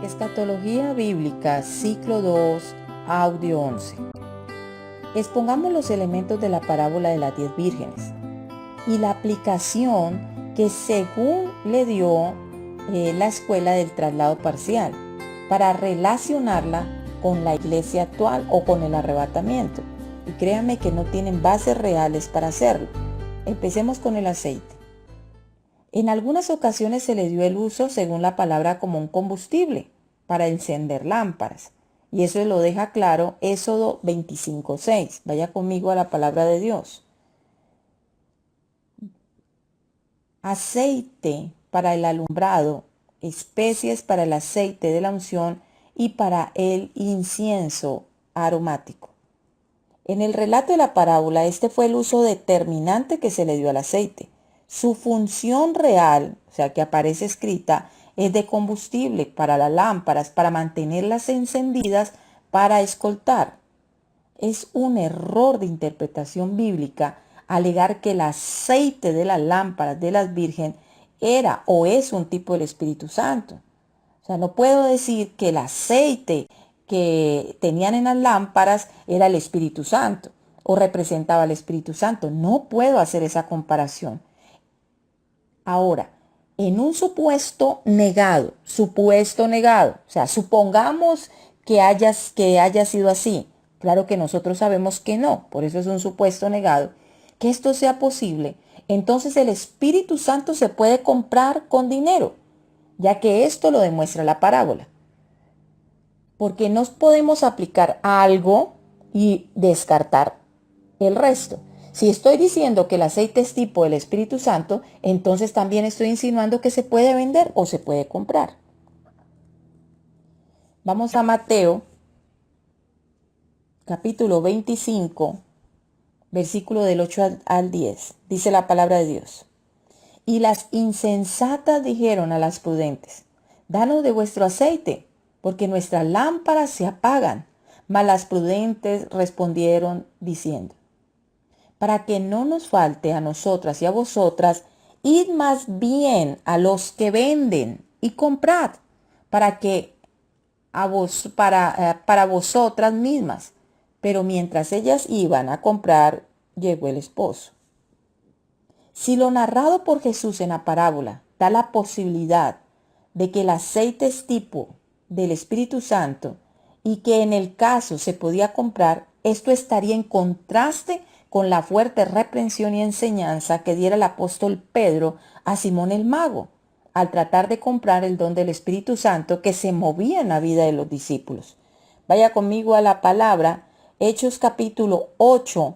Escatología Bíblica, Ciclo 2, Audio 11. Expongamos los elementos de la parábola de las 10 vírgenes y la aplicación que según le dio la escuela del traslado parcial para relacionarla con la iglesia actual o con el arrebatamiento. Y créanme que no tienen bases reales para hacerlo. Empecemos con el aceite. En algunas ocasiones se le dio el uso, según la palabra, como un combustible para encender lámparas. Y eso lo deja claro Éxodo 25:6. Vaya conmigo a la palabra de Dios. Aceite para el alumbrado, especies para el aceite de la unción y para el incienso aromático. En el relato de la parábola, este fue el uso determinante que se le dio al aceite. Su función real, o sea, que aparece escrita, es de combustible para las lámparas, para mantenerlas encendidas, para escoltar. Es un error de interpretación bíblica alegar que el aceite de las lámparas de las vírgenes era o es un tipo del Espíritu Santo. O sea, no puedo decir que el aceite que tenían en las lámparas era el Espíritu Santo o representaba al Espíritu Santo. No puedo hacer esa comparación. Ahora, en un supuesto negado, o sea, supongamos que haya sido así. Claro que nosotros sabemos que no, por eso es un supuesto negado. Que esto sea posible, entonces el Espíritu Santo se puede comprar con dinero, ya que esto lo demuestra la parábola. Porque no podemos aplicar algo y descartar el resto. Si estoy diciendo que el aceite es tipo del Espíritu Santo, entonces también estoy insinuando que se puede vender o se puede comprar. Vamos a Mateo, capítulo 25, versículo del 8 al 10. Dice la palabra de Dios. Y las insensatas dijeron a las prudentes, danos de vuestro aceite, porque nuestras lámparas se apagan. Mas las prudentes respondieron diciendo, para que no nos falte a nosotras y a vosotras, id más bien a los que venden y comprad, para vosotras mismas. Pero mientras ellas iban a comprar, llegó el esposo. Si lo narrado por Jesús en la parábola da la posibilidad de que el aceite es tipo del Espíritu Santo y que en el caso se podía comprar, esto estaría en contraste con la fuerte reprensión y enseñanza que diera el apóstol Pedro a Simón el mago al tratar de comprar el don del Espíritu Santo que se movía en la vida de los discípulos. Vaya conmigo a la palabra, Hechos capítulo 8,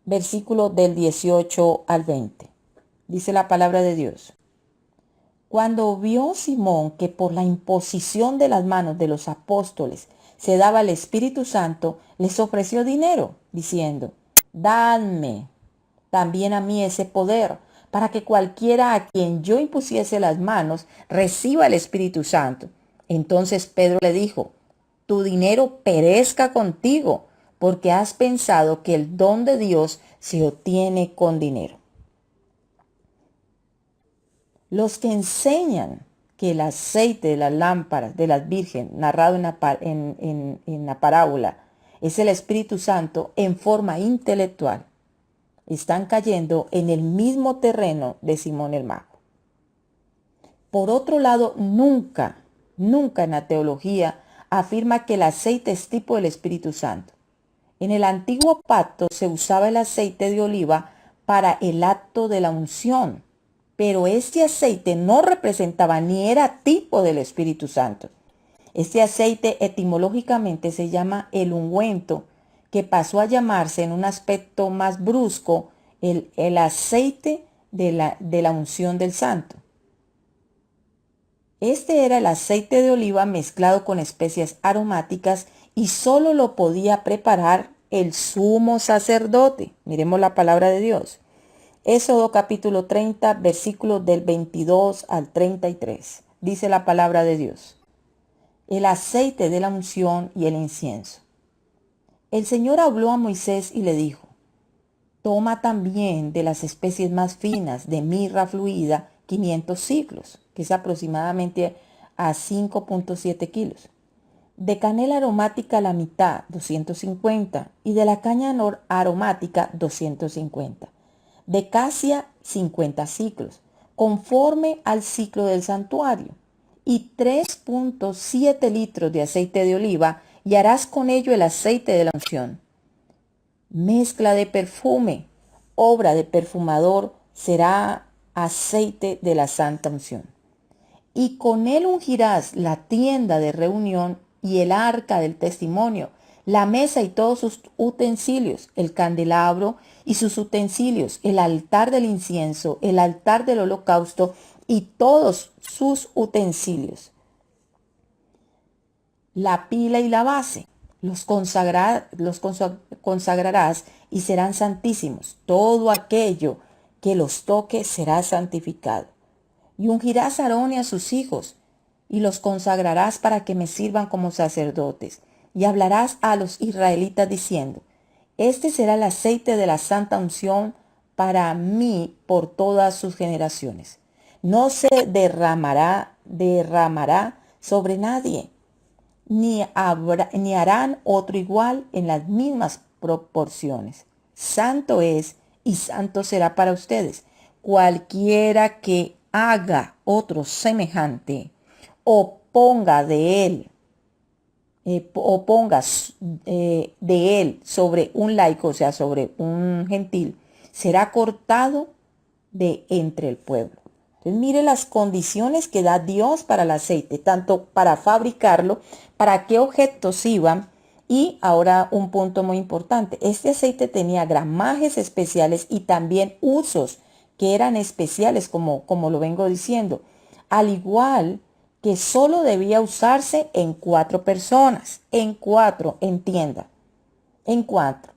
versículo del 18 al 20. Dice la palabra de Dios. Cuando vio Simón que por la imposición de las manos de los apóstoles se daba el Espíritu Santo, les ofreció dinero, diciendo, dadme también a mí ese poder, para que cualquiera a quien yo impusiese las manos reciba el Espíritu Santo. Entonces Pedro le dijo, tu dinero perezca contigo, porque has pensado que el don de Dios se obtiene con dinero. Los que enseñan que el aceite de las lámparas de las vírgenes, narrado en la parábola, es el Espíritu Santo en forma intelectual, están cayendo en el mismo terreno de Simón el mago. Por otro lado, nunca en la teología afirma que el aceite es tipo del Espíritu Santo. En el antiguo pacto se usaba el aceite de oliva para el acto de la unción, pero este aceite no representaba ni era tipo del Espíritu Santo. Este aceite etimológicamente se llama el ungüento, que pasó a llamarse en un aspecto más brusco el aceite de la unción del santo. Este era el aceite de oliva mezclado con especias aromáticas y solo lo podía preparar el sumo sacerdote. Miremos la palabra de Dios. Éxodo capítulo 30, versículos del 22 al 33. Dice la palabra de Dios. El aceite de la unción y el incienso. El Señor habló a Moisés y le dijo, toma también de las especies más finas de mirra fluida 500 siclos, que es aproximadamente a 5.7 kilos. De canela aromática la mitad, 250. Y de la caña aromática, 250. De casia, 50 ciclos, conforme al ciclo del santuario. Y 3.7 litros de aceite de oliva, y harás con ello el aceite de la unción. Mezcla de perfume, obra de perfumador, será aceite de la santa unción. Y con él ungirás la tienda de reunión y el arca del testimonio, la mesa y todos sus utensilios, el candelabro y sus utensilios, el altar del incienso, el altar del holocausto y todos sus utensilios, la pila y la base. Los consagrarás y serán santísimos. Todo aquello que los toque será santificado. Y ungirás a Aarón y a sus hijos, y los consagrarás para que me sirvan como sacerdotes. Y hablarás a los israelitas diciendo: este será el aceite de la santa unción para mí por todas sus generaciones. No se derramará sobre nadie, ni harán otro igual en las mismas proporciones. Santo es y santo será para ustedes. Cualquiera que haga otro semejante o ponga de él de él sobre un laico, o sea, sobre un gentil, será cortado de entre el pueblo. Entonces, mire las condiciones que da Dios para el aceite, tanto para fabricarlo, para qué objetos iban. Y ahora un punto muy importante: este aceite tenía gramajes especiales y también usos que eran especiales, como lo vengo diciendo. Al igual que solo debía usarse en 4 personas, en 4, entienda, en 4.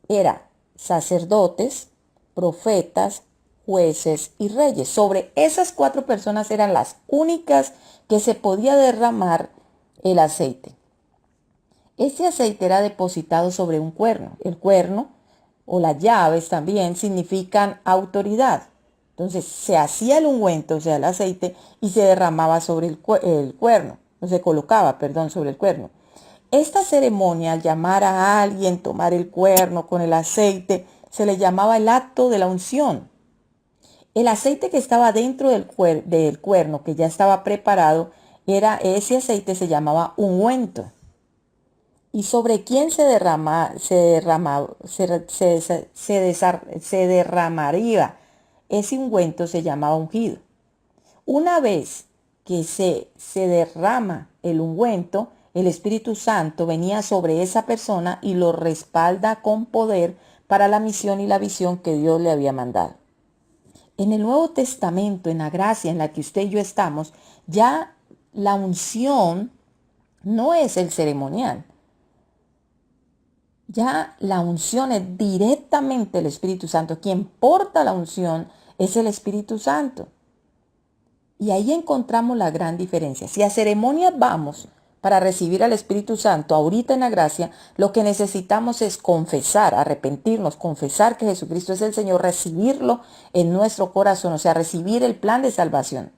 Era sacerdotes, profetas, jueces y reyes. Sobre esas 4 personas eran las únicas que se podía derramar el aceite. Este aceite era depositado sobre un cuerno. El cuerno o las llaves también significan autoridad. Entonces se hacía el ungüento, o sea, el aceite, y se derramaba sobre el cuerno, o se colocaba, perdón, sobre el cuerno. Esta ceremonia, al llamar a alguien, tomar el cuerno con el aceite, se le llamaba el acto de la unción. El aceite que estaba dentro del cuerno, que ya estaba preparado, ese aceite se llamaba ungüento. ¿Y sobre quién se derramaría? Ese ungüento se llamaba ungido. Una vez que se derrama el ungüento, el Espíritu Santo venía sobre esa persona y lo respalda con poder para la misión y la visión que Dios le había mandado. En el Nuevo Testamento, en la gracia en la que usted y yo estamos, ya la unción no es el ceremonial. Ya la unción es directamente el Espíritu Santo. Quien porta la unción es el Espíritu Santo. Y ahí encontramos la gran diferencia. Si a ceremonias vamos para recibir al Espíritu Santo, ahorita en la gracia, lo que necesitamos es confesar, arrepentirnos, confesar que Jesucristo es el Señor, recibirlo en nuestro corazón, o sea, recibir el plan de salvación.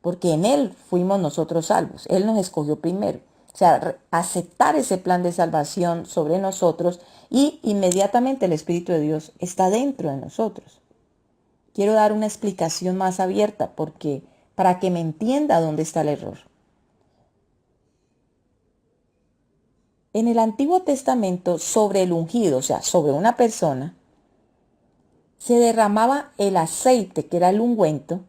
Porque en Él fuimos nosotros salvos. Él nos escogió primero. O sea, aceptar ese plan de salvación sobre nosotros, y inmediatamente el Espíritu de Dios está dentro de nosotros. Quiero dar una explicación más abierta para que me entienda dónde está el error. En el Antiguo Testamento, sobre el ungido, o sea, sobre una persona, se derramaba el aceite, que era el ungüento.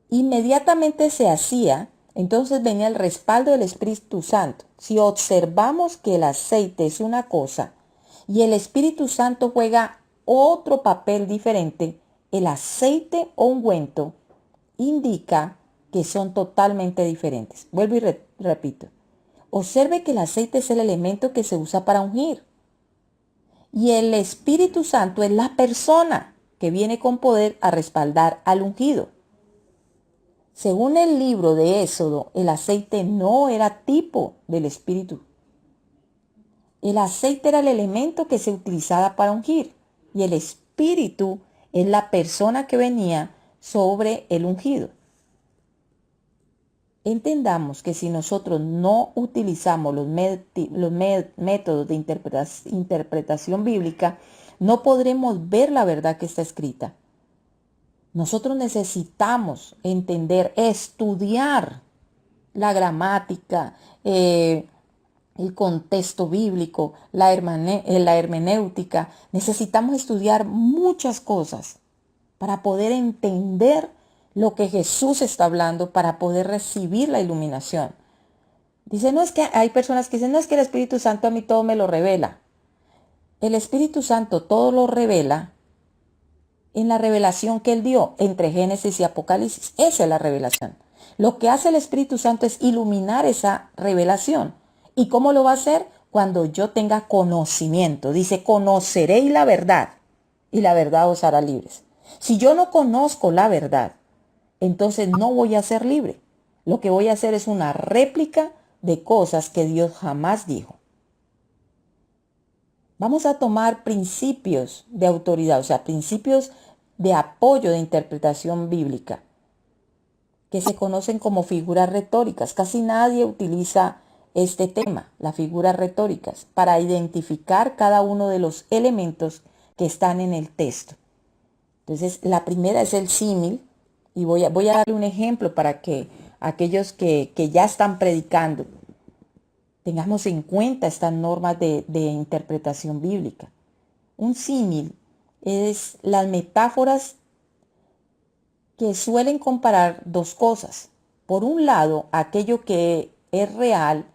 Inmediatamente se hacía, entonces venía el respaldo del Espíritu Santo. Si observamos que el aceite es una cosa y el Espíritu Santo juega otro papel diferente, el aceite o ungüento indica que son totalmente diferentes. Vuelvo y repito. Observe que el aceite es el elemento que se usa para ungir. Y el Espíritu Santo es la persona que viene con poder a respaldar al ungido. Según el libro de Éxodo, el aceite no era tipo del Espíritu. El aceite era el elemento que se utilizaba para ungir, y el Espíritu es la persona que venía sobre el ungido. Entendamos que si nosotros no utilizamos los métodos de interpretación bíblica, no podremos ver la verdad que está escrita. Nosotros necesitamos entender, estudiar la gramática, el contexto bíblico, la hermenéutica. Necesitamos estudiar muchas cosas para poder entender lo que Jesús está hablando, para poder recibir la iluminación. Dice, no es que hay personas que dicen, no es que el Espíritu Santo a mí todo me lo revela. El Espíritu Santo todo lo revela en la revelación que Él dio entre Génesis y Apocalipsis. Esa es la revelación. Lo que hace el Espíritu Santo es iluminar esa revelación. ¿Y cómo lo va a hacer? Cuando yo tenga conocimiento. Dice, conoceréis la verdad y la verdad os hará libres. Si yo no conozco la verdad, entonces no voy a ser libre. Lo que voy a hacer es una réplica de cosas que Dios jamás dijo. Vamos a tomar principios de autoridad, o sea, principios de apoyo de interpretación bíblica, que se conocen como figuras retóricas. Casi nadie utiliza este tema, las figuras retóricas, para identificar cada uno de los elementos que están en el texto. Entonces, la primera es el símil, y voy a darle un ejemplo para que aquellos que ya están predicando tengamos en cuenta estas normas de interpretación bíblica. Un símil es las metáforas que suelen comparar dos cosas. Por un lado, aquello que es real,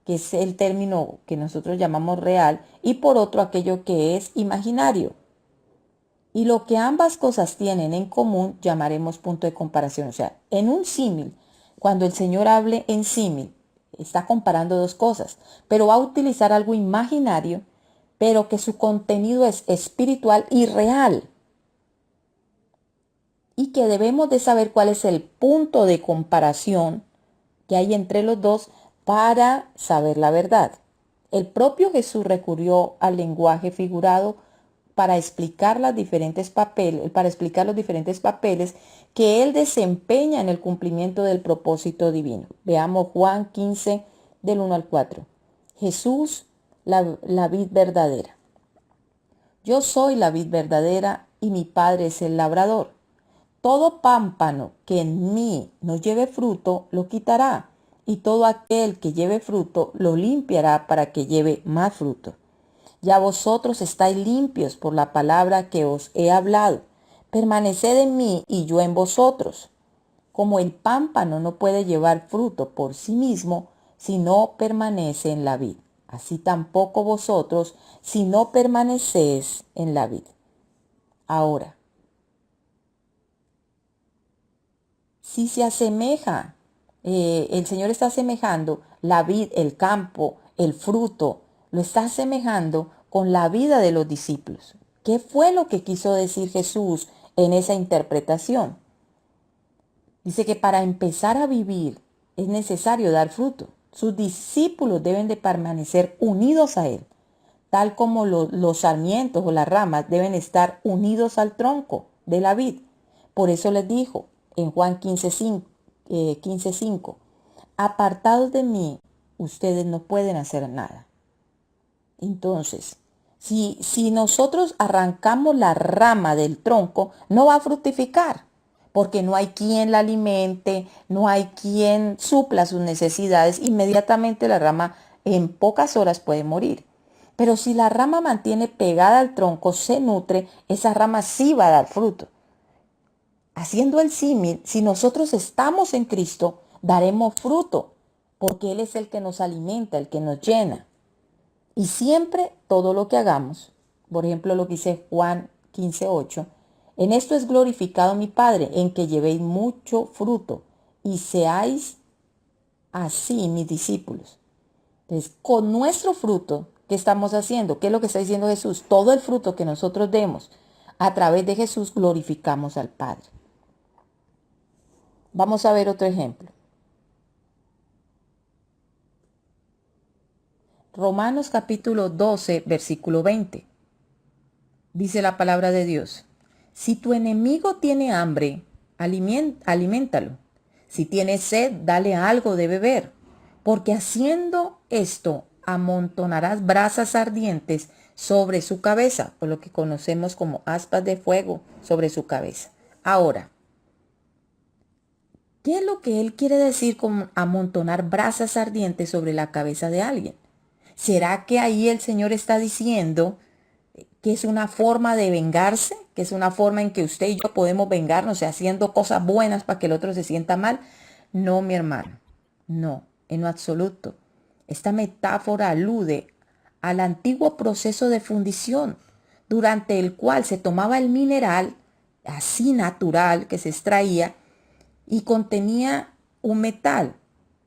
que es el término que nosotros llamamos real, y por otro, aquello que es imaginario. Y lo que ambas cosas tienen en común llamaremos punto de comparación. O sea, en un símil, cuando el Señor hable en símil, está comparando dos cosas, pero va a utilizar algo imaginario, pero que su contenido es espiritual y real. Y que debemos de saber cuál es el punto de comparación que hay entre los dos para saber la verdad. El propio Jesús recurrió al lenguaje figurado para explicar los diferentes papeles que él desempeña en el cumplimiento del propósito divino. Veamos Juan 15 del 1 al 4. Jesús, la vid verdadera. Yo soy la vid verdadera y mi Padre es el labrador. Todo pámpano que en mí no lleve fruto, lo quitará, y todo aquel que lleve fruto, lo limpiará para que lleve más fruto. Ya vosotros estáis limpios por la palabra que os he hablado. Permaneced en mí y yo en vosotros. Como el pámpano no puede llevar fruto por sí mismo si no permanece en la vid, así tampoco vosotros si no permanecéis en la vid. Ahora, si se asemeja, el Señor está asemejando la vid, el campo, el fruto, lo está asemejando con la vida de los discípulos. ¿Qué fue lo que quiso decir Jesús en esa interpretación? Dice que para empezar a vivir es necesario dar fruto. Sus discípulos deben de permanecer unidos a Él, tal como los sarmientos o las ramas deben estar unidos al tronco de la vid. Por eso les dijo en Juan 15:5, apartados de mí, ustedes no pueden hacer nada. Entonces, si nosotros arrancamos la rama del tronco, no va a fructificar, porque no hay quien la alimente, no hay quien supla sus necesidades. Inmediatamente la rama en pocas horas puede morir. Pero si la rama mantiene pegada al tronco, se nutre, esa rama sí va a dar fruto. Haciendo el símil, si nosotros estamos en Cristo, daremos fruto, porque Él es el que nos alimenta, el que nos llena. Y siempre todo lo que hagamos, por ejemplo lo que dice Juan 15:8, en esto es glorificado mi Padre, en que llevéis mucho fruto y seáis así mis discípulos. Entonces, con nuestro fruto, ¿qué estamos haciendo? ¿Qué es lo que está diciendo Jesús? Todo el fruto que nosotros demos a través de Jesús glorificamos al Padre. Vamos a ver otro ejemplo. Romanos capítulo 12, versículo 20. Dice la palabra de Dios. Si tu enemigo tiene hambre, aliméntalo. Si tienes sed, dale algo de beber, porque haciendo esto amontonarás brasas ardientes sobre su cabeza, por lo que conocemos como aspas de fuego sobre su cabeza. Ahora, ¿qué es lo que él quiere decir con amontonar brasas ardientes sobre la cabeza de alguien? ¿Será que ahí el Señor está diciendo que es una forma de vengarse, que es una forma en que usted y yo podemos vengarnos, o sea, haciendo cosas buenas para que el otro se sienta mal? No, mi hermano, no, en lo absoluto. Esta metáfora alude al antiguo proceso de fundición, durante el cual se tomaba el mineral, así natural, que se extraía, y contenía un metal.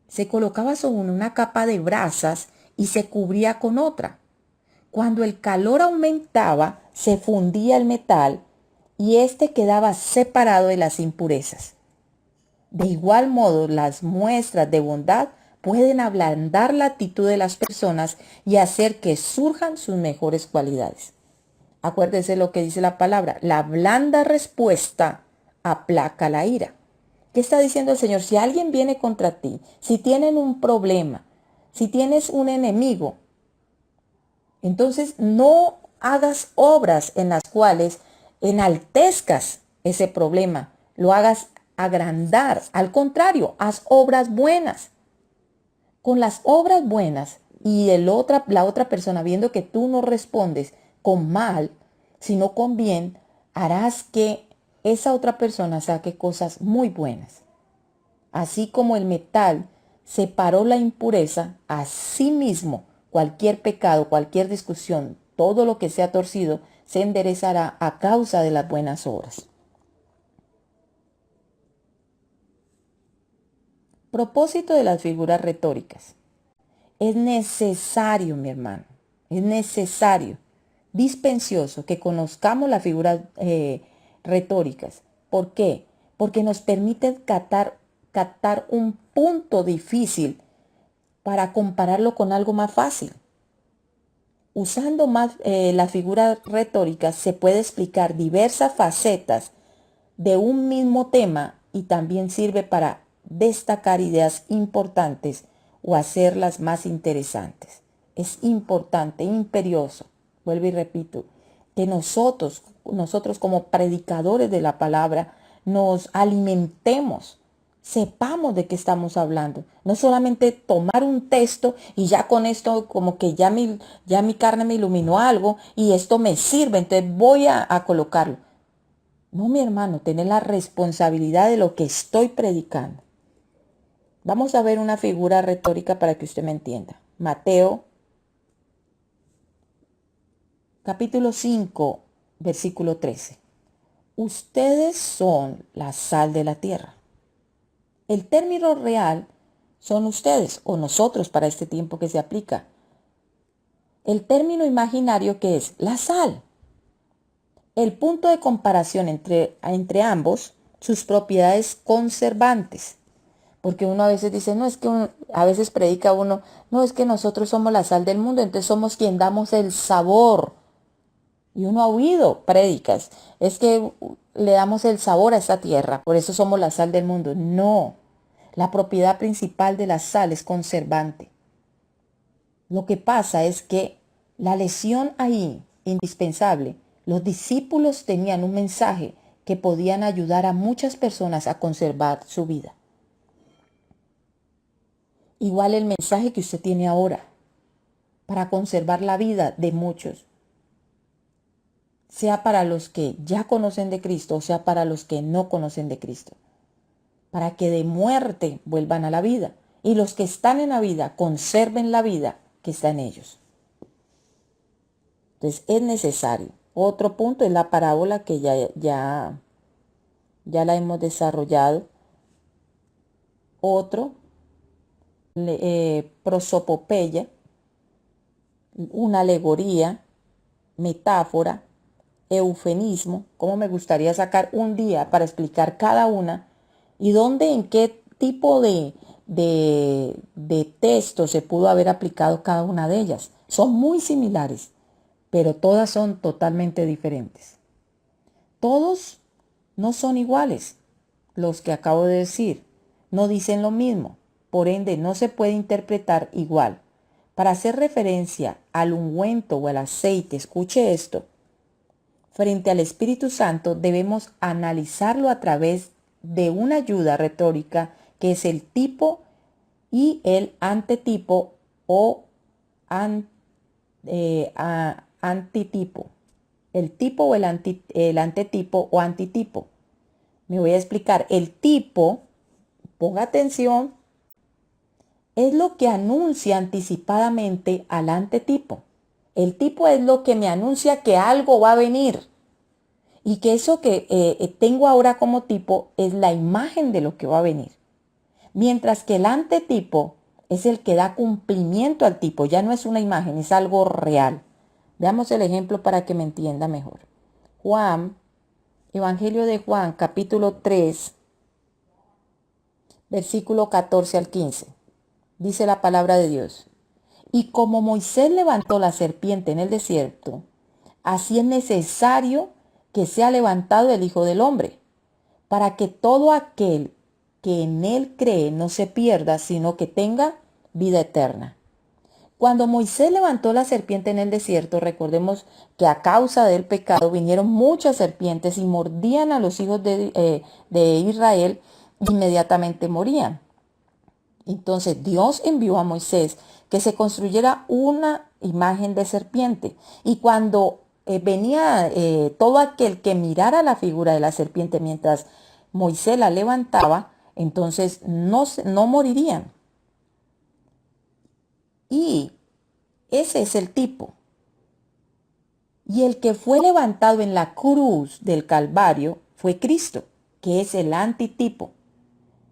Se colocaba sobre una capa de brasas y se cubría con otra. Cuando el calor aumentaba, se fundía el metal y éste quedaba separado de las impurezas. De igual modo, las muestras de bondad pueden ablandar la actitud de las personas y hacer que surjan sus mejores cualidades. Acuérdese lo que dice la palabra: la blanda respuesta aplaca la ira. ¿Qué está diciendo el Señor? Si alguien viene contra ti, si tienen un problema, si tienes un enemigo, entonces no hagas obras en las cuales enaltezcas ese problema, lo hagas agrandar. Al contrario, haz obras buenas. Con las obras buenas y la otra persona viendo que tú no respondes con mal, sino con bien, harás que esa otra persona saque cosas muy buenas. Así como el metal separó la impureza, así mismo cualquier pecado, cualquier discusión, todo lo que sea torcido, se enderezará a causa de las buenas obras. Propósito de las figuras retóricas. Es necesario, mi hermano, es necesario, dispensioso, que conozcamos las figuras retóricas. ¿Por qué? Porque nos permiten captar un punto difícil para compararlo con algo más fácil. Usando más las figuras retóricas se puede explicar diversas facetas de un mismo tema y también sirve para destacar ideas importantes o hacerlas más interesantes. Es importante, imperioso, vuelvo y repito, que nosotros como predicadores de la palabra nos alimentemos, sepamos de qué estamos hablando. No solamente tomar un texto y ya con esto como que ya mi carne me iluminó algo y esto me sirve, entonces voy a colocarlo. No, mi hermano, tener la responsabilidad de lo que estoy predicando. Vamos a ver una figura retórica para que usted me entienda. Mateo, capítulo 5, versículo 13. Ustedes son la sal de la tierra. El término real son ustedes o nosotros para este tiempo que se aplica. El término imaginario que es la sal. El punto de comparación entre ambos, sus propiedades conservantes. Porque uno a veces dice, no, es que a veces predica uno, no, es que nosotros somos la sal del mundo, entonces somos quien damos el sabor. Y uno ha oído prédicas, es que le damos el sabor a esta tierra, por eso somos la sal del mundo. No, la propiedad principal de la sal es conservante. Lo que pasa es que la lesión ahí, indispensable, los discípulos tenían un mensaje que podían ayudar a muchas personas a conservar su vida. Igual el mensaje que usted tiene ahora para conservar la vida de muchos, sea para los que ya conocen de Cristo o sea para los que no conocen de Cristo, para que de muerte vuelvan a la vida y los que están en la vida conserven la vida que está en ellos. Entonces es necesario. Otro punto es la parábola que ya la hemos desarrollado. Otro, prosopopeya, una alegoría, metáfora, eufemismo. Como me gustaría sacar un día para explicar cada una y dónde, en qué tipo de texto se pudo haber aplicado cada una de ellas. Son muy similares, pero todas son totalmente diferentes. Todos no son iguales los que acabo de decir, no dicen lo mismo, por ende no se puede interpretar igual. Para hacer referencia al ungüento o al aceite, escuche esto, frente al Espíritu Santo debemos analizarlo a través de una ayuda retórica que es el tipo y el antetipo o antitipo. El tipo o el antetipo o antitipo. Me voy a explicar. El tipo, ponga atención, es lo que anuncia anticipadamente al antetipo. El tipo es lo que me anuncia que algo va a venir y que eso que tengo ahora como tipo es la imagen de lo que va a venir. Mientras que el antetipo es el que da cumplimiento al tipo, ya no es una imagen, es algo real. Veamos el ejemplo para que me entienda mejor. Juan, Evangelio de Juan, capítulo 3, versículo 14 al 15. Dice la palabra de Dios. Y como Moisés levantó la serpiente en el desierto, así es necesario que sea levantado el Hijo del Hombre, para que todo aquel que en él cree no se pierda, sino que tenga vida eterna. Cuando Moisés levantó la serpiente en el desierto, recordemos que a causa del pecado vinieron muchas serpientes y mordían a los hijos de Israel, inmediatamente morían. Entonces Dios envió a Moisés que se construyera una imagen de serpiente. Y cuando venía todo aquel que mirara la figura de la serpiente mientras Moisés la levantaba, entonces no morirían. Y ese es el tipo. Y el que fue levantado en la cruz del Calvario fue Cristo, que es el antitipo,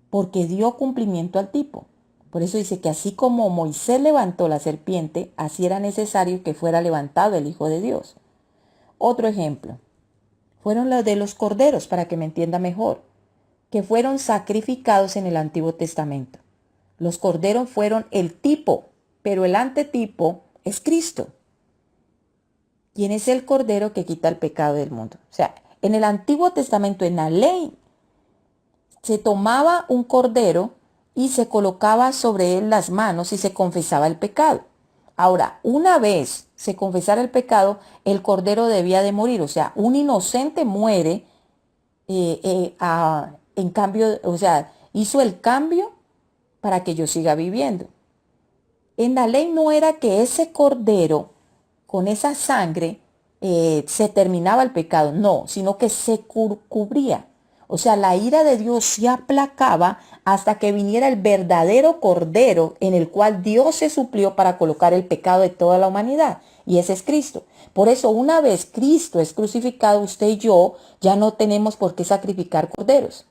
porque dio cumplimiento al tipo. Por eso dice que así como Moisés levantó la serpiente, así era necesario que fuera levantado el Hijo de Dios. Otro ejemplo, fueron los de los corderos, para que me entienda mejor, que fueron sacrificados en el Antiguo Testamento. Los corderos fueron el tipo, pero el antetipo es Cristo, quien es el cordero que quita el pecado del mundo. O sea, en el Antiguo Testamento, en la ley, se tomaba un cordero y se colocaba sobre él las manos y se confesaba el pecado. Ahora, una vez se confesara el pecado, el cordero debía de morir. O sea, un inocente muere en cambio, o sea, hizo el cambio para que yo siga viviendo. En la ley no era que ese cordero, con esa sangre, se terminaba el pecado, no, sino que se cubría. O sea, la ira de Dios se aplacaba hasta que viniera el verdadero cordero en el cual Dios se suplió para colocar el pecado de toda la humanidad. Y ese es Cristo. Por eso, una vez Cristo es crucificado, usted y yo ya no tenemos por qué sacrificar corderos.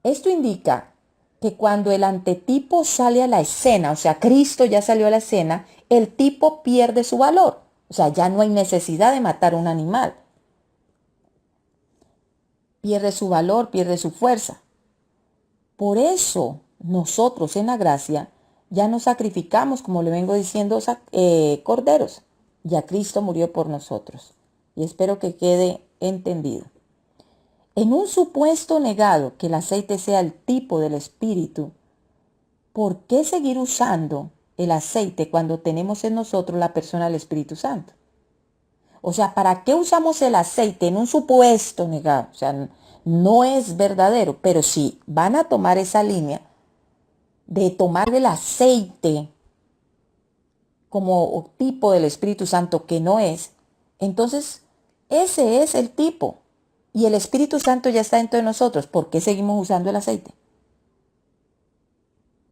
Esto indica que cuando el antetipo sale a la escena, o sea, Cristo ya salió a la escena, el tipo pierde su valor. O sea, ya no hay necesidad de matar un animal. Pierde su valor, pierde su fuerza. Por eso nosotros en la gracia ya no sacrificamos, como le vengo diciendo, corderos. Ya Cristo murió por nosotros. Y espero que quede entendido. En un supuesto negado que el aceite sea el tipo del Espíritu, ¿por qué seguir usando el aceite cuando tenemos en nosotros la persona del Espíritu Santo? O sea, ¿para qué usamos el aceite en un supuesto negado? O sea, no es verdadero, pero si van a tomar esa línea de tomar el aceite como tipo del Espíritu Santo que no es, entonces ese es el tipo. Y el Espíritu Santo ya está dentro de nosotros. ¿Por qué seguimos usando el aceite?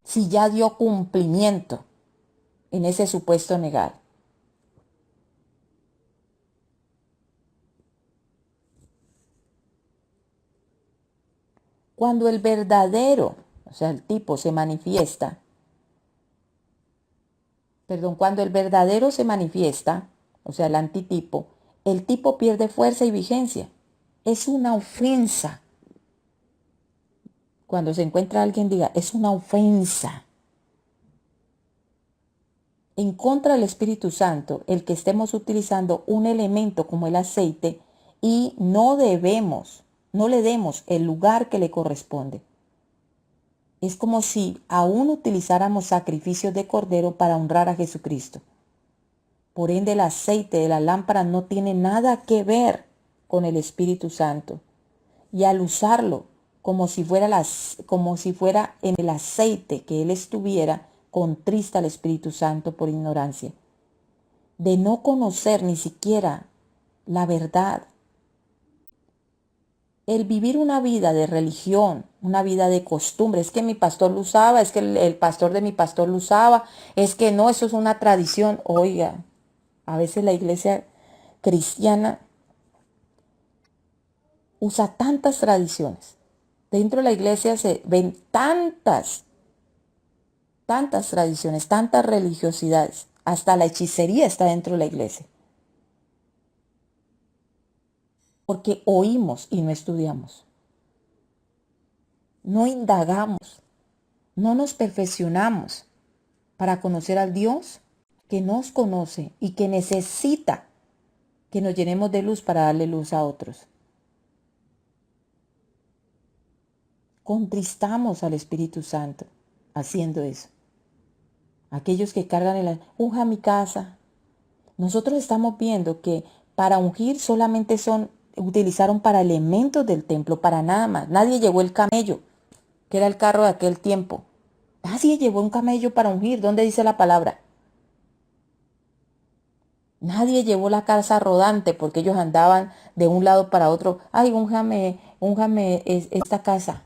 Si ya dio cumplimiento en ese supuesto negado. Cuando el verdadero, o sea, el tipo se manifiesta, cuando el verdadero se manifiesta, o sea, el antitipo, el tipo pierde fuerza y vigencia. Es una ofensa. Cuando se encuentra alguien, diga, es una ofensa en contra del Espíritu Santo el que estemos utilizando un elemento como el aceite y no le demos el lugar que le corresponde. Es como si aún utilizáramos sacrificios de cordero para honrar a Jesucristo. Por ende, el aceite de la lámpara no tiene nada que ver con el Espíritu Santo. Y al usarlo como si fuera en el aceite que Él estuviera, contrista al Espíritu Santo por ignorancia. De no conocer ni siquiera la verdad. El vivir una vida de religión, una vida de costumbre, es que mi pastor lo usaba, es que el pastor de mi pastor lo usaba, es que no, eso es una tradición. Oiga, a veces la iglesia cristiana usa tantas tradiciones. Dentro de la iglesia se ven tantas tradiciones, tantas religiosidades. Hasta la hechicería está dentro de la iglesia. Porque oímos y no estudiamos. No indagamos. No nos perfeccionamos para conocer al Dios que nos conoce y que necesita que nos llenemos de luz para darle luz a otros. Contristamos al Espíritu Santo haciendo eso. Aquellos que cargan unja mi casa. Nosotros estamos viendo que para ungir solamente utilizaron para elementos del templo, para nada más. Nadie llevó el camello, que era el carro de aquel tiempo. Nadie llevó un camello para ungir. ¿Dónde dice la palabra? Nadie llevó la casa rodante porque ellos andaban de un lado para otro. Ay, únjame esta casa.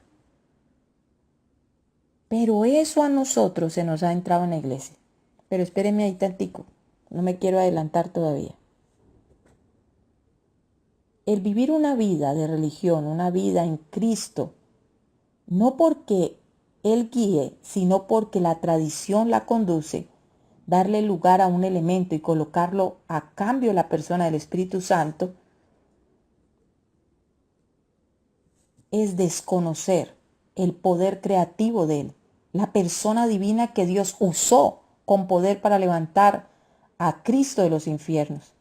Pero eso a nosotros se nos ha entrado en la iglesia. Pero espérenme ahí tantico. No me quiero adelantar todavía. El vivir una vida de religión, una vida en Cristo, no porque Él guíe, sino porque la tradición la conduce, darle lugar a un elemento y colocarlo a cambio de la persona del Espíritu Santo, es desconocer el poder creativo de Él, la persona divina que Dios usó con poder para levantar a Cristo de los infiernos.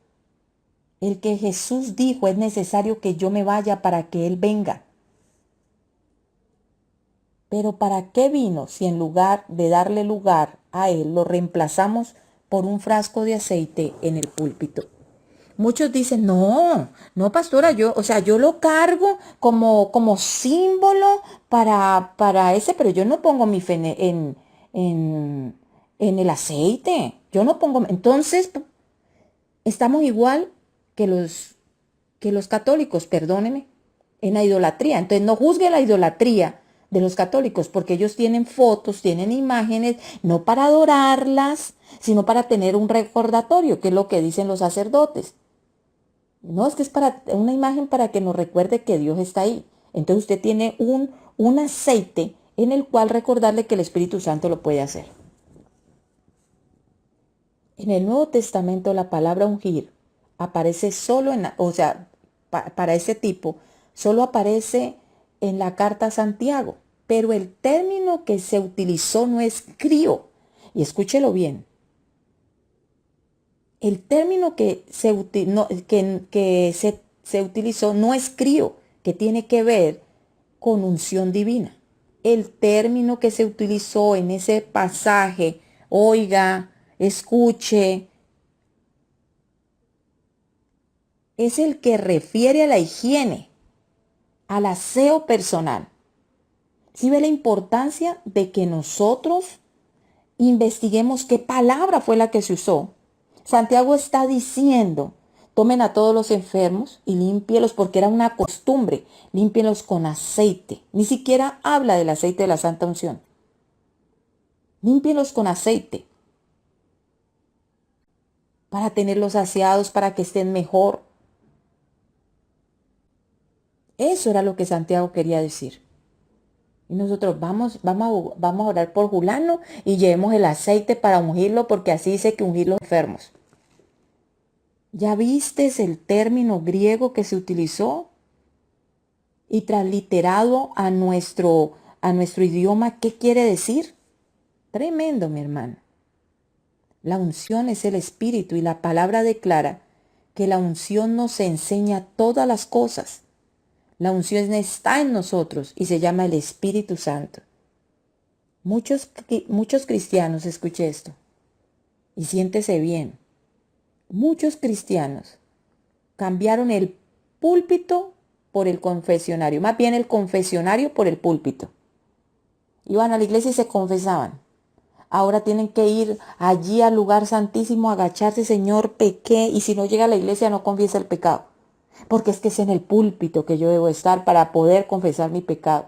El que Jesús dijo, es necesario que yo me vaya para que Él venga. Pero ¿para qué vino si en lugar de darle lugar a Él lo reemplazamos por un frasco de aceite en el púlpito? Muchos dicen, no, pastora, yo lo cargo como símbolo para ese, pero yo no pongo mi fe en el aceite. Yo no pongo, entonces estamos igual que los católicos, perdóneme, en la idolatría. Entonces no juzgue la idolatría de los católicos, porque ellos tienen fotos, tienen imágenes, no para adorarlas, sino para tener un recordatorio, que es lo que dicen los sacerdotes. No, es que es para una imagen para que nos recuerde que Dios está ahí. Entonces usted tiene un aceite en el cual recordarle que el Espíritu Santo lo puede hacer. En el Nuevo Testamento la palabra ungir aparece solo para ese tipo, solo aparece en la carta a Santiago, pero el término que se utilizó no es crío. Y escúchelo bien. El término se utilizó no es crío, que tiene que ver con unción divina. El término que se utilizó en ese pasaje, oiga, escuche, es el que refiere a la higiene, al aseo personal. ¿Sí ve la importancia de que nosotros investiguemos qué palabra fue la que se usó? Santiago está diciendo, tomen a todos los enfermos y límpielos, porque era una costumbre, límpielos con aceite. Ni siquiera habla del aceite de la santa unción. Límpielos con aceite para tenerlos aseados, para que estén mejor. Eso era lo que Santiago quería decir. Y nosotros vamos a orar por Julano y llevemos el aceite para ungirlo, porque así dice que ungir los enfermos. ¿Ya vistes el término griego que se utilizó? Y transliterado a nuestro idioma, ¿qué quiere decir? Tremendo, mi hermano. La unción es el Espíritu y la palabra declara que la unción nos enseña todas las cosas. La unción está en nosotros y se llama el Espíritu Santo. Muchos cristianos, escuche esto, y siéntese bien, muchos cristianos cambiaron el púlpito por el confesionario, más bien el confesionario por el púlpito. Iban a la iglesia y se confesaban. Ahora tienen que ir allí al lugar santísimo, agacharse, Señor, pequé, y si no llega a la iglesia no confiesa el pecado. Porque es que es en el púlpito que yo debo estar para poder confesar mi pecado.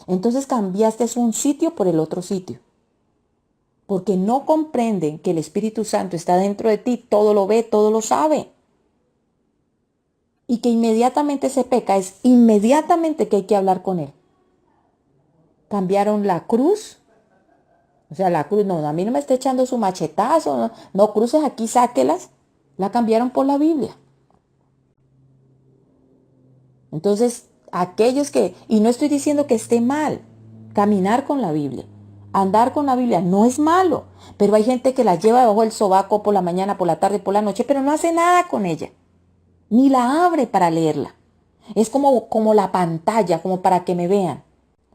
Entonces cambiaste un sitio por el otro sitio. Porque no comprenden que el Espíritu Santo está dentro de ti, todo lo ve, todo lo sabe. Y que inmediatamente se peca, es inmediatamente que hay que hablar con él. Cambiaron la cruz. O sea, la cruz, no, a mí no me está echando su machetazo, no cruces aquí, sáquelas. La cambiaron por la Biblia. Entonces, aquellos que, y no estoy diciendo que esté mal, caminar con la Biblia, andar con la Biblia, no es malo, pero hay gente que la lleva debajo del sobaco por la mañana, por la tarde, por la noche, pero no hace nada con ella, ni la abre para leerla. Es como la pantalla, como para que me vean.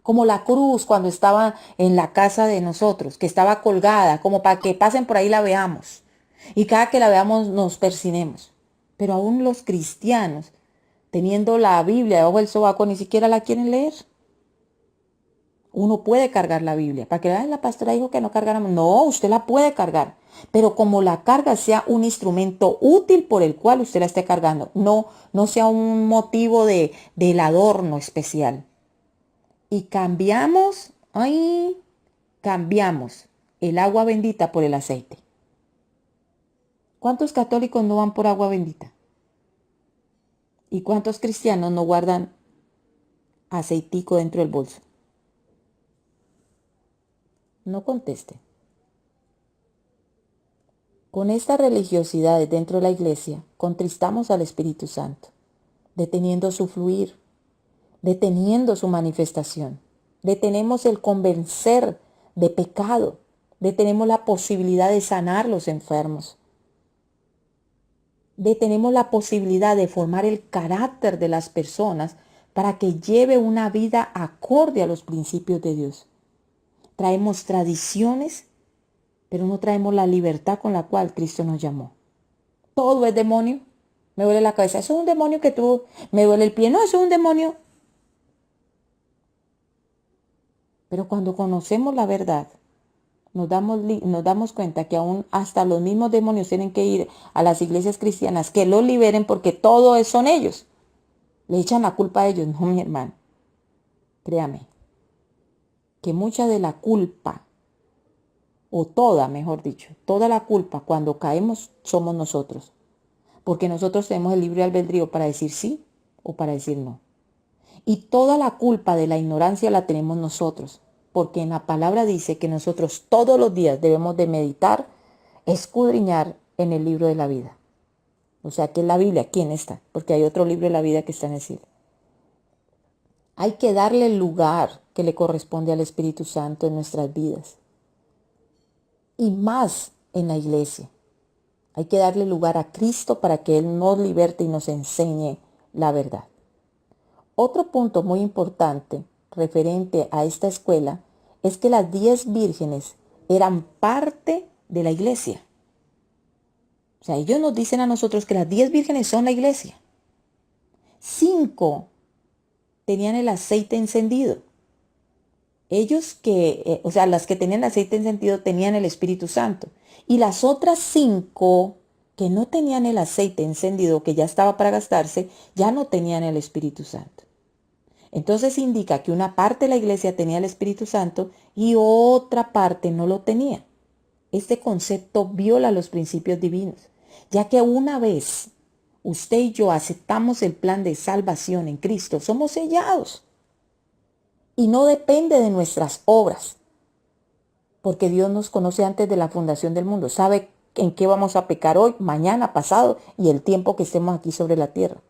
Como la cruz cuando estaba en la casa de nosotros, que estaba colgada, como para que pasen por ahí y la veamos. Y cada que la veamos nos persinemos. Pero aún los cristianos, teniendo la Biblia debajo del sobaco, ni siquiera la quieren leer. Uno puede cargar la Biblia. Para que vean, la pastora dijo que no cargáramos. No, usted la puede cargar. Pero como la carga sea un instrumento útil por el cual usted la esté cargando. No sea un motivo del adorno especial. Y cambiamos el agua bendita por el aceite. ¿Cuántos católicos no van por agua bendita? ¿Y cuántos cristianos no guardan aceitico dentro del bolso? No conteste. Con esta religiosidad dentro de la iglesia, contristamos al Espíritu Santo, deteniendo su fluir, deteniendo su manifestación. Detenemos el convencer de pecado. Detenemos la posibilidad de sanar los enfermos. Detenemos la posibilidad de formar el carácter de las personas para que lleve una vida acorde a los principios de Dios. Traemos tradiciones, pero no traemos la libertad con la cual Cristo nos llamó. Todo es demonio. Me duele la cabeza. Eso es un demonio que tú. Me duele el pie. No, eso es un demonio. Pero cuando conocemos la verdad, nos damos cuenta que aún hasta los mismos demonios tienen que ir a las iglesias cristianas que los liberen porque todo son ellos. Le echan la culpa a ellos. No, mi hermano. Créame, que mucha de la culpa, o toda, mejor dicho, toda la culpa cuando caemos somos nosotros. Porque nosotros tenemos el libre albedrío para decir sí o para decir no. Y toda la culpa de la ignorancia la tenemos nosotros. Porque en la palabra dice que nosotros todos los días debemos de meditar, escudriñar en el libro de la vida. O sea, que es la Biblia, ¿quién está? Porque hay otro libro de la vida que está en el cielo. Hay que darle el lugar que le corresponde al Espíritu Santo en nuestras vidas. Y más en la iglesia. Hay que darle lugar a Cristo para que Él nos liberte y nos enseñe la verdad. Otro punto muy importante referente a esta escuela es que las 10 vírgenes eran parte de la iglesia. O sea, ellos nos dicen a nosotros que las 10 vírgenes son la iglesia. 5 tenían el aceite encendido. Ellos las que tenían el aceite encendido tenían el Espíritu Santo. Y las otras 5 que no tenían el aceite encendido, que ya estaba para gastarse, ya no tenían el Espíritu Santo. Entonces indica que una parte de la iglesia tenía el Espíritu Santo y otra parte no lo tenía. Este concepto viola los principios divinos, ya que una vez usted y yo aceptamos el plan de salvación en Cristo, somos sellados. Y no depende de nuestras obras, porque Dios nos conoce antes de la fundación del mundo. Sabe en qué vamos a pecar hoy, mañana, pasado y el tiempo que estemos aquí sobre la tierra.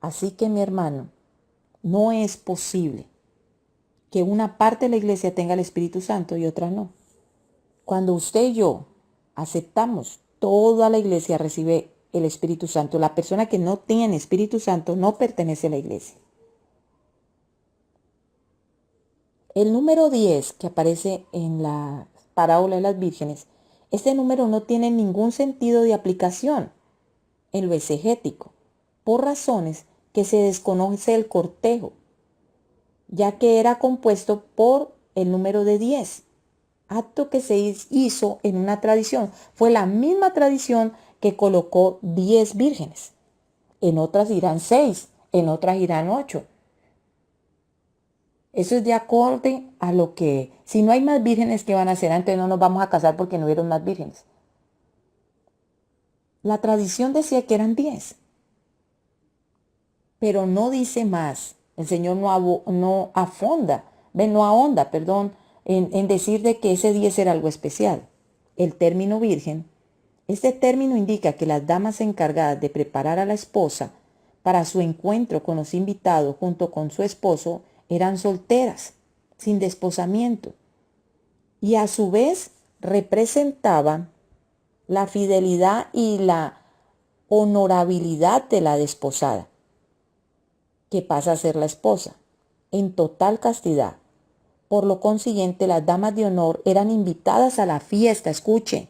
Así que, mi hermano, no es posible que una parte de la iglesia tenga el Espíritu Santo y otra no. Cuando usted y yo aceptamos, toda la iglesia recibe el Espíritu Santo. La persona que no tiene Espíritu Santo no pertenece a la iglesia. El número 10 que aparece en la parábola de las vírgenes, este número no tiene ningún sentido de aplicación en lo exegético, por razones que se desconoce el cortejo, ya que era compuesto por el número de 10, acto que se hizo en una tradición. Fue la misma tradición que colocó 10 vírgenes. En otras irán 6, en otras irán 8. Eso es de acorde a lo que, si no hay más vírgenes, ¿qué van a hacer? Antes no nos vamos a casar porque no hubieron más vírgenes. La tradición decía que eran 10, pero no dice más. El Señor no ahonda, en decir de que ese 10 era algo especial. El término virgen, este término indica que las damas encargadas de preparar a la esposa para su encuentro con los invitados junto con su esposo eran solteras, sin desposamiento, y a su vez representaban la fidelidad y la honorabilidad de la desposada, que pasa a ser la esposa, en total castidad. Por lo consiguiente, las damas de honor eran invitadas a la fiesta, escuche,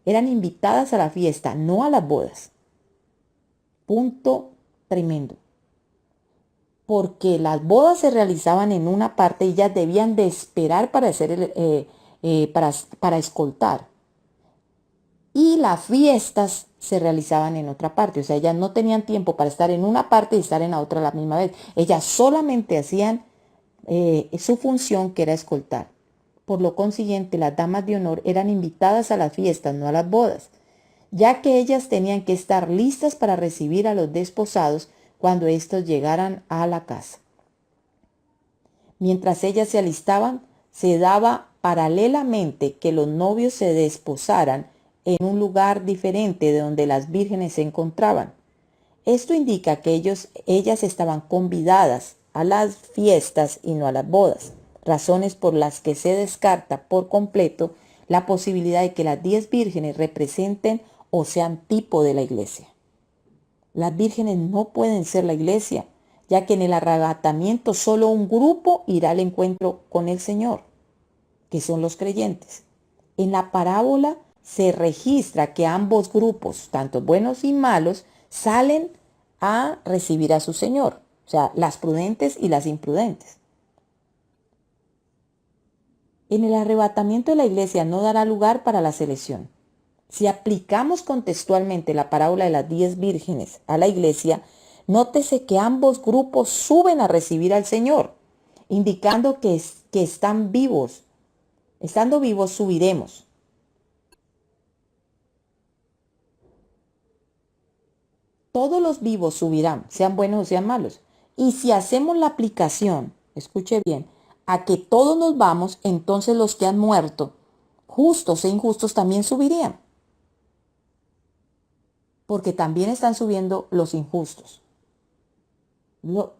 eran invitadas a la fiesta, no a las bodas. Punto tremendo. Porque las bodas se realizaban en una parte y ellas debían de esperar para escoltar. Y las fiestas se realizaban en otra parte. O sea, ellas no tenían tiempo para estar en una parte y estar en la otra a la misma vez. Ellas solamente hacían su función, que era escoltar. Por lo consiguiente, las damas de honor eran invitadas a las fiestas, no a las bodas, ya que ellas tenían que estar listas para recibir a los desposados cuando éstos llegaran a la casa. Mientras ellas se alistaban, se daba paralelamente que los novios se desposaran en un lugar diferente de donde las vírgenes se encontraban. Esto indica que ellas estaban convidadas a las fiestas y no a las bodas, razones por las que se descarta por completo la posibilidad de que las 10 vírgenes representen o sean tipo de la iglesia. Las vírgenes no pueden ser la iglesia, ya que en el arrebatamiento solo un grupo irá al encuentro con el Señor, que son los creyentes. En la parábola se registra que ambos grupos, tanto buenos y malos, salen a recibir a su Señor, o sea, las prudentes y las imprudentes. En el arrebatamiento de la iglesia no dará lugar para la selección. Si aplicamos contextualmente la parábola de las 10 vírgenes a la iglesia, nótese que ambos grupos suben a recibir al Señor, indicando que están vivos. Estando vivos subiremos. Todos los vivos subirán, sean buenos o sean malos. Y si hacemos la aplicación, escuche bien, a que todos nos vamos, entonces los que han muerto, justos e injustos, también subirían. Porque también están subiendo los injustos.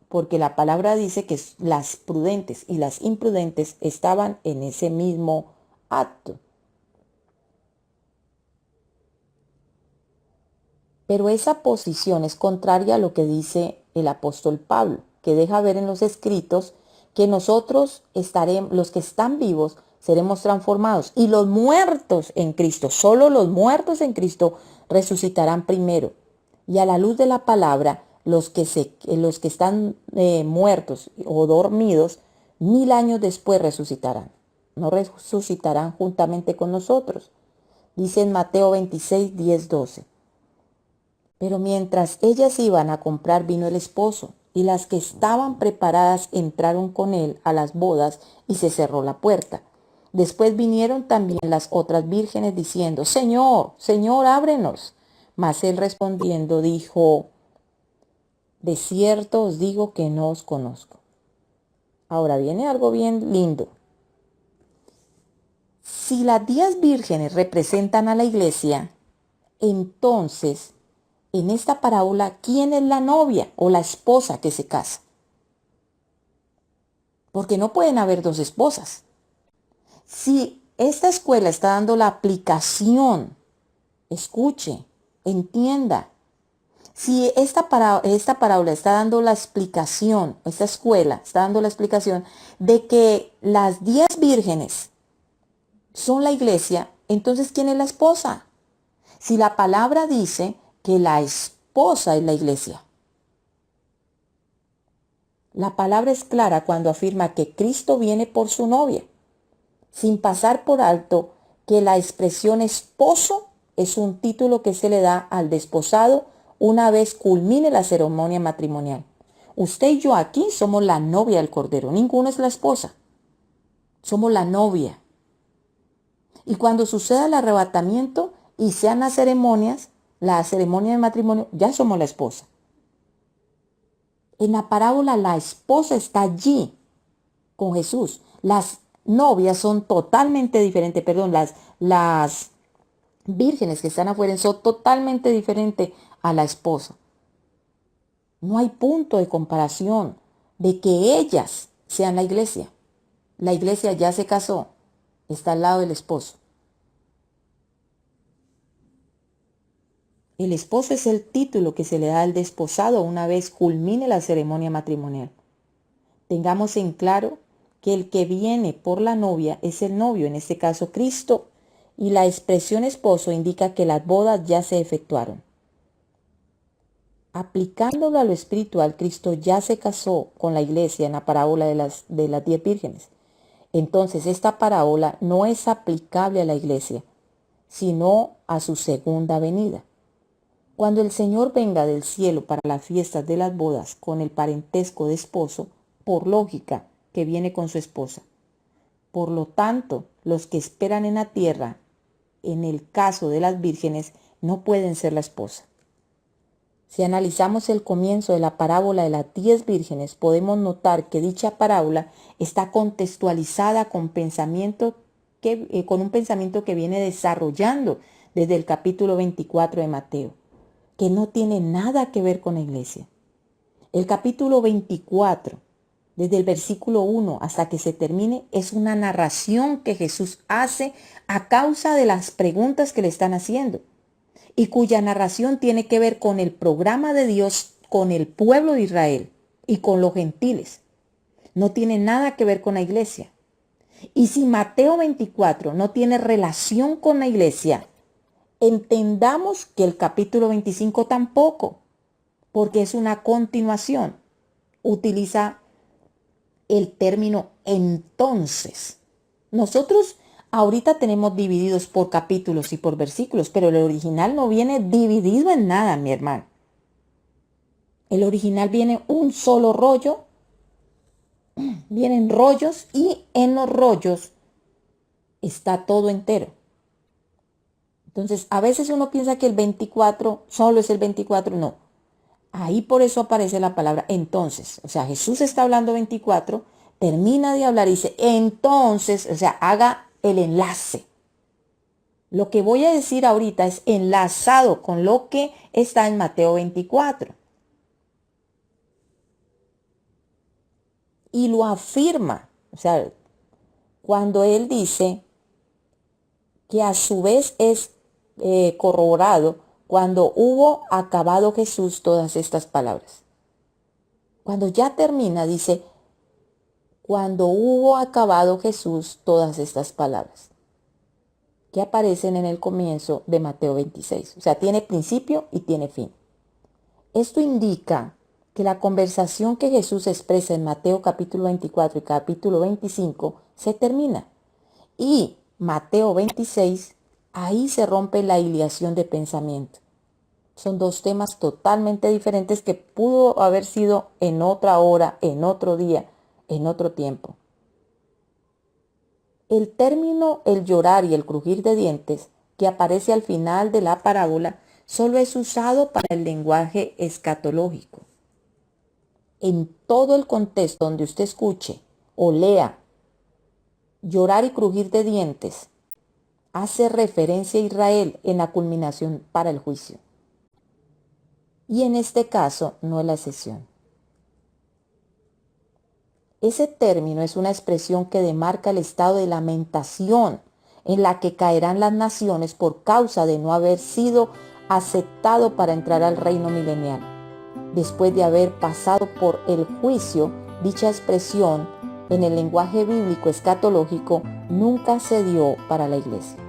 Porque la palabra dice que las prudentes y las imprudentes estaban en ese mismo acto. Pero esa posición es contraria a lo que dice el apóstol Pablo, que deja ver en los escritos que nosotros estaremos, los que están vivos, seremos transformados, y los muertos en Cristo, solo los muertos en Cristo resucitarán primero. Y a la luz de la palabra, los que están muertos o dormidos, 1000 años después resucitarán. No resucitarán juntamente con nosotros. Dice en Mateo 26, 10, 12. Pero mientras ellas iban a comprar vino el esposo, y las que estaban preparadas entraron con él a las bodas, y se cerró la puerta. Después vinieron también las otras vírgenes diciendo: Señor, Señor, ábrenos. Mas él respondiendo dijo: de cierto os digo que no os conozco. Ahora viene algo bien lindo. Si las 10 vírgenes representan a la iglesia, entonces en esta parábola, ¿quién es la novia o la esposa que se casa? Porque no pueden haber dos esposas. Si esta escuela está dando la aplicación, escuche, entienda. Si esta parábola está dando la explicación, esta escuela está dando la explicación de que las 10 vírgenes son la iglesia, entonces ¿quién es la esposa? Si la palabra dice que la esposa es la iglesia. La palabra es clara cuando afirma que Cristo viene por su novia, sin pasar por alto que la expresión esposo es un título que se le da al desposado una vez culmine la ceremonia matrimonial. Usted y yo aquí somos la novia del Cordero, ninguno es la esposa, somos la novia. Y cuando suceda el arrebatamiento y sean las ceremonias, la ceremonia de matrimonio, ya somos la esposa. En la parábola la esposa está allí con Jesús. Las novias son totalmente diferentes, perdón, las vírgenes que están afuera son totalmente diferentes a la esposa. No hay punto de comparación de que ellas sean la iglesia. La iglesia ya se casó, está al lado del esposo. El esposo es el título que se le da al desposado una vez culmine la ceremonia matrimonial. Tengamos en claro que el que viene por la novia es el novio, en este caso Cristo, y la expresión esposo indica que las bodas ya se efectuaron. Aplicándolo a lo espiritual, Cristo ya se casó con la iglesia en la parábola de las 10 vírgenes. Entonces, esta parábola no es aplicable a la iglesia, sino a su segunda venida. Cuando el Señor venga del cielo para las fiestas de las bodas con el parentesco de esposo, por lógica, que viene con su esposa. Por lo tanto, los que esperan en la tierra, en el caso de las vírgenes, no pueden ser la esposa. Si analizamos el comienzo de la parábola de las 10 vírgenes, podemos notar que dicha parábola está contextualizada con un pensamiento que viene desarrollando desde el capítulo 24 de Mateo, que no tiene nada que ver con la iglesia. El capítulo 24, desde el versículo 1 hasta que se termine, es una narración que Jesús hace a causa de las preguntas que le están haciendo, y cuya narración tiene que ver con el programa de Dios, con el pueblo de Israel y con los gentiles. No tiene nada que ver con la iglesia. Y si Mateo 24 no tiene relación con la iglesia, entendamos que el capítulo 25 tampoco, porque es una continuación. Utiliza el término entonces. Nosotros ahorita tenemos divididos por capítulos y por versículos, pero el original no viene dividido en nada, mi hermano. El original viene un solo rollo, vienen rollos y en los rollos está todo entero. Entonces, a veces uno piensa que el 24 solo es el 24, no. Ahí por eso aparece la palabra entonces. O sea, Jesús está hablando 24, termina de hablar y dice entonces, o sea, haga el enlace. Lo que voy a decir ahorita es enlazado con lo que está en Mateo 24. Y lo afirma, o sea, cuando él dice que a su vez es corroborado cuando hubo acabado Jesús todas estas palabras. Cuando ya termina, dice, cuando hubo acabado Jesús todas estas palabras, que aparecen en el comienzo de Mateo 26. O sea, tiene principio y tiene fin. Esto indica que la conversación que Jesús expresa en Mateo capítulo 24 y capítulo 25 se termina. Y Mateo 26, ahí se rompe la hilación de pensamiento. Son dos temas totalmente diferentes que pudo haber sido en otra hora, en otro día, en otro tiempo. El término el llorar y el crujir de dientes, que aparece al final de la parábola, solo es usado para el lenguaje escatológico. En todo el contexto donde usted escuche o lea llorar y crujir de dientes, hace referencia a Israel en la culminación para el juicio. Y en este caso no es la excepción. Ese término es una expresión que demarca el estado de lamentación en la que caerán las naciones por causa de no haber sido aceptado para entrar al reino milenial. Después de haber pasado por el juicio, dicha expresión en el lenguaje bíblico escatológico nunca se dio para la iglesia.